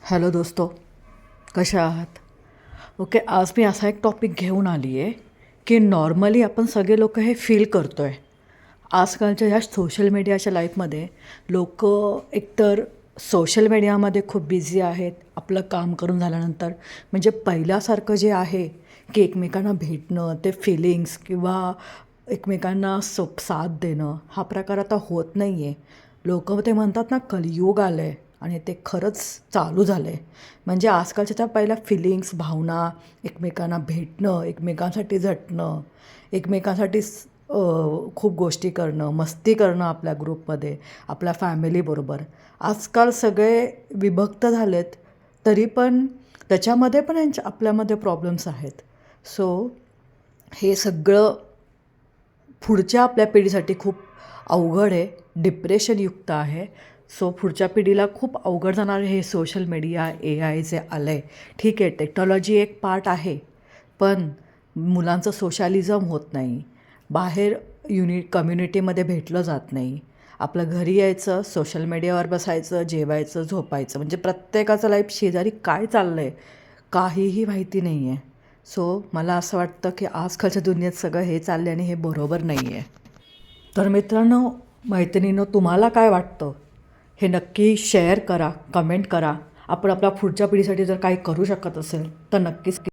Hello दोस्तो, कशा आहात? ओके, आज मी असा एक टॉपिक घेऊन आली आहे की नॉर्मली आपण सगळे लोक हे फील करतो आहे. आजकालच्या ह्या सोशल मीडियाच्या लाईफमध्ये लोक एकतर सोशल मीडियामध्ये खूप बिझी आहेत आपलं काम करून झाल्यानंतर. म्हणजे पहिल्यासारखं जे आहे की एकमेकांना भेटणं, ते फिलिंग्स किंवा एकमेकांना साथ देणं हा प्रकार आता होत नाही आहे. लोकं ते म्हणतात ना, कलियुग आलं आहे आणि ते खरंच चालू झालं आहे. म्हणजे आजकालच्या त्या पहिल्या फिलिंग्स, भावना, एकमेकांना भेटणं, एकमेकांसाठी झटणं, एकमेकांसाठी खूप गोष्टी करणं, मस्ती करणं आपल्या ग्रुपमध्ये, आपल्या फॅमिलीबरोबर. आजकाल सगळे विभक्त झाले आहेत, तरी पण त्याच्यामध्ये पण आपल्यामध्ये प्रॉब्लेम्स आहेत. सो हे सगळं पुढच्या आपल्या पिढीसाठी खूप अवघड आहे, डिप्रेशनयुक्त आहे. सो पुढच्या पिढीला खूप अवघड जाणार आहे. हे सोशल मीडिया, AI जे आलं आहे, ठीक आहे, टेक्नॉलॉजी एक पार्ट आहे, पण मुलांचं सोशॅलिझम होत नाही. बाहेर कम्युनिटीमध्ये भेटलं जात नाही. आपलं घरी यायचं, सोशल मीडियावर बसायचं, जेवायचं, झोपायचं. म्हणजे प्रत्येकाचं लाईफ शेजारी काय चाललं आहे काहीही माहिती नाही आहे. सो मला असं वाटतं की आजकालच्या दुनियेत सगळं हे चाललं आहे आणि हे बरोबर नाही आहे. तर मित्रांनो, मैत्रिणींनो, तुम्हाला काय वाटतं हे नक्की शेअर करा, कमेंट करा. आपण आपल्या पुढच्या पिढीसाठी जर काही करू शकत असेल तर नक्कीच